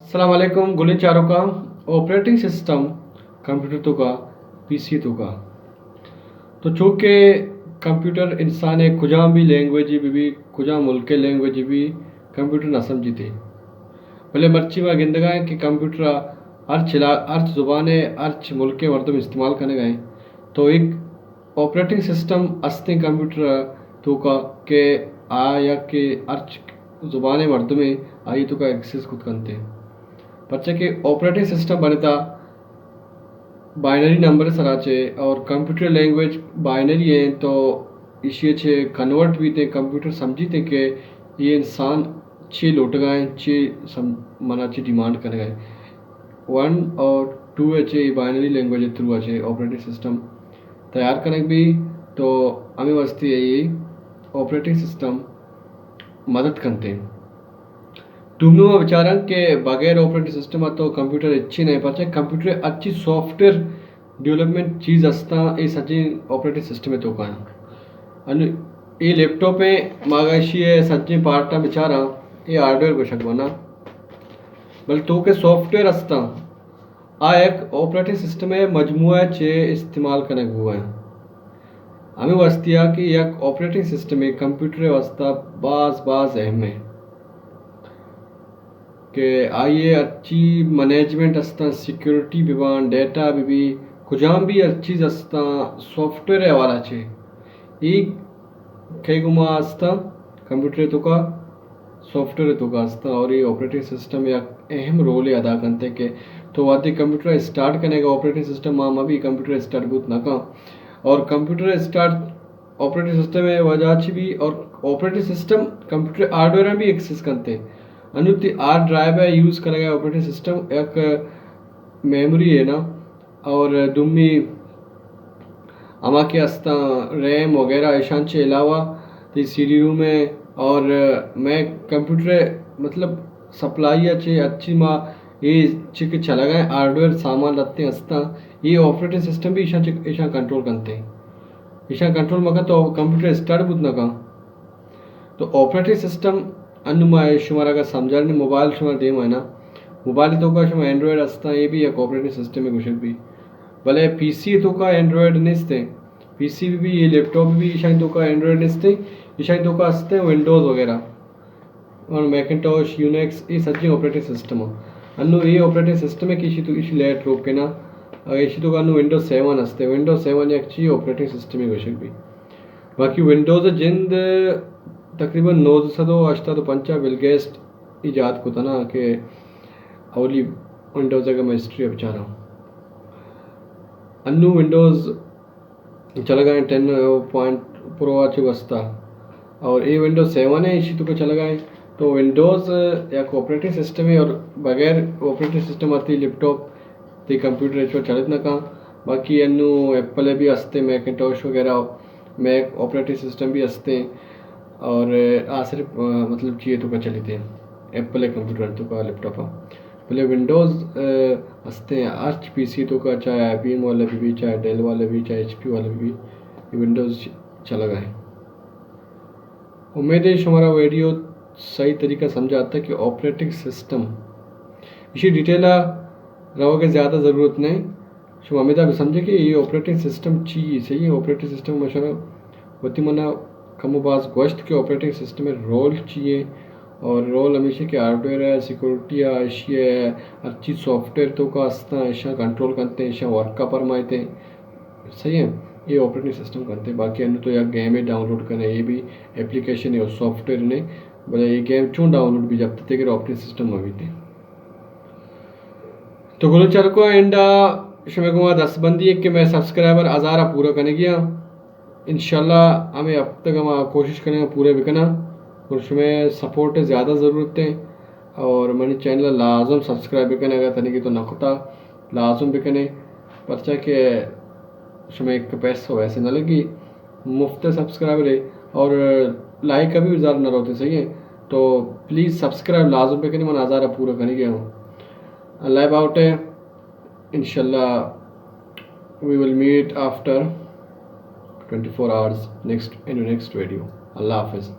अस्सलाम वालेकुम गुलिन चारों का ऑपरेटिंग सिस्टम कंप्यूटर तो का पीसी तो का तो चूँकि कंप्यूटर इंसान एक कुजाम भी लैंग्वेज भी कुजाम मुल्क के लैंग्वेज भी कंप्यूटर ना समझी थे भले मर्ची में गिंदगा है कि कंप्यूटर अर्च ज़ुबाने अर्च मुल्क के मरदम इस्तेमाल करने गए तो एक ऑपरेटिंग सिस्टम अस्ते कंप्यूटर तो का के आ या के अर्च ज़ुबाने मरदमे आई तो का एक्सेस खुद करते हैं बच्चे के ऑपरेटिंग सिस्टम बनता बाइनरी नंबर सराचे और कंप्यूटर लैंग्वेज बाइनरी है तो इसे छे कन्वर्ट भी थे कंप्यूटर समझी थे कि ये इंसान छे लौट गए छे मना छे डिमांड कर गए 1 और 2 है बाइनरी लैंग्वेज थ्रू है ऑपरेटिंग सिस्टम तैयार करने भी तो हमें वस्ती है ये ऑपरेटिंग सिस्टम मदद करते हैं तुम्हें विचारन के बगैर ऑपरेटिंग सिस्टम तो कंप्यूटर अच्छी नहीं पाचे कंप्यूटर अच्छी सॉफ्टवेयर डेवलपमेंट चीज असता ये सच्ची ऑपरेटिंग सिस्टम है तो का आणि ये लैपटॉप में मागाशी है सच्ची पार्ट बिचारा ये हार्डवेयर को शक बना बल तो के सॉफ्टवेयर असता आ एक ऑपरेटिंग सिस्टम है मजमुआ चे इस्तेमाल करने हुआ है हमें वस्तिया कि एक ऑपरेटिंग सिस्टम है कंप्यूटर वास्ता बाज अहम है कि आइए अच्छी मैनेजमेंट असता सिक्योरिटी बिवान डेटा भी कुजाम भी अच्छी असता सॉफ्टवेयर वाला छे एक कई गुमा असता कंप्यूटर तो का सॉफ्टवेयर तो का असता और ये ऑपरेटिंग सिस्टम एक अहम रोल अदा करते के तो वाते कंप्यूटर स्टार्ट करने का ऑपरेटिंग सिस्टम मामा भी कंप्यूटर स्टार्ट बहुत ना का और कंप्यूटर स्टार्ट ऑपरेटिंग सिस्टम में वजह भी और ऑपरेटिंग सिस्टम कंप्यूटर हार्डवेयर में भी एक्सेस करते हैं अनुति आर ड्राइव है यूज़ करेगा ऑपरेटिंग सिस्टम एक मेमोरी है ना और दुम्मी अमा के अस्ता रैम वगैरह ऐशांचे अलावा तो CD रूम में और मैं कंप्यूटर मतलब सप्लाई अच्छी माँ ये चिक चला गए हार्डवेयर सामान रखते हैं अस्ता ये ऑपरेटिंग सिस्टम भी ऐशा कंट्रोल करते हैं ऐशा कंट्रोल मगा तो कंप्यूटर स्टार्ट बुत ना का तो ऑपरेटिंग सिस्टम अन्नुमा शुमारा का समझाने मोबाइल शुमार देम है ना मोबाइल तो का शुमार एंड्रॉयड असता ये भी एक ऑपरेटिंग सिस्टम में कुछ भी भले पीसी तो का एंड्रॉयड निस्ते पीसी भी ये लैपटॉप भी ईशान तो का एंड्रॉयड निस्ते ईशान तो का असते विंडोज़ वगैरह और मैकिंटॉश यूनिक्स ये सच्ची ऑपरेटिंग सिस्टम हो अन्नु ये ऑपरेटिंग सिस्टम है कि इसी तो इसी लेट रोक के ना इसी तो का अन्नु विंडोज़ 7 असते विंडोज़ 7 एक अच्छी ऑपरेटिंग सिस्टम है कुछ भी बाकी विंडोज़ जिंद तकरीबन 985 बिल गेट्स इजाद को था ना कि अवली विंडोज़ का मैं हिस्ट्री बचा रहा हूँ अन्नू विंडोज़ चला गए 10 पॉइंट प्रो अच्छे बसता और ये विंडोज़ 7 है इसी तो चला गए तो विंडोज़ एक ऑपरेटिंग सिस्टम है और बगैर ऑपरेटिंग सिस्टम आती लैपटॉप तो कंप्यूटर इसको चलत ना का बाकी अन्नू एप्पल भी असते मैकिंटॉश वगैरह मैक ऑपरेटिंग सिस्टम भी असते और सिर्फ मतलब चाहिए तो का चली थे एप्पल कंप्यूटर तो का लैपटॉप बोले विंडोज़ हंसते हैं आर्च पीसी तो का चाहे IBM वाले भी चाहे डेल वाले भी चाहे HP वाले भी विंडोज़ चला गए उम्मीद है हमारा वीडियो सही तरीका समझा आता है कि ऑपरेटिंग सिस्टम इसी डिटेल रहोगे ज़्यादा ज़रूरत नहीं शुभ उम्मीद आप समझे कि ये ऑपरेटिंग सिस्टम चाहिए सही है ऑपरेटिंग सिस्टम मशा होती मना कमोबाज गोश्त के ऑपरेटिंग सिस्टम में रोल चाहिए और रोल हमेशा के हार्डवेयर है सिक्योरिटी है एशिया है अच्छी सॉफ्टवेयर तो का आस्ता ऐसा कंट्रोल करते हैं ऐसा वर्क का परमाते सही है ये ऑपरेटिंग सिस्टम करते हैं बाकी अन्य तो यार गेम है डाउनलोड करें ये भी एप्लीकेशन है और सॉफ्टवेयर ने बोले ये गेम क्यों डाउनलोड भी जब तक ऑपरेटिंग सिस्टम में भी थे तो गुलो चर को एंड शुमे कुमार 10 बंदी है कि मैं सब्सक्राइबर 1000 पूरा करने गया इंशाल्लाह हमें अब तक हम कोशिश करेंगे पूरे बिकना और उसमें सपोर्ट ज़्यादा ज़रूरत है और मैंने चैनल लाजम सब्सक्राइब भी करने अगर तनी की तो नखता लाजम भी करने पर्चा के उसमें एक पैसा वैसे न लगी मुफ्त सब्सक्राइबर है और लाइक का भी ज़्यादा न रहते सही है तो प्लीज़ सब्सक्राइब लाजम पे करने मैं नज़ारा पूरा करने गया हूँ अल्लाह अबाउट है इंशाल्लाह we will meet after 24 hours next in the next video. Allah Hafiz.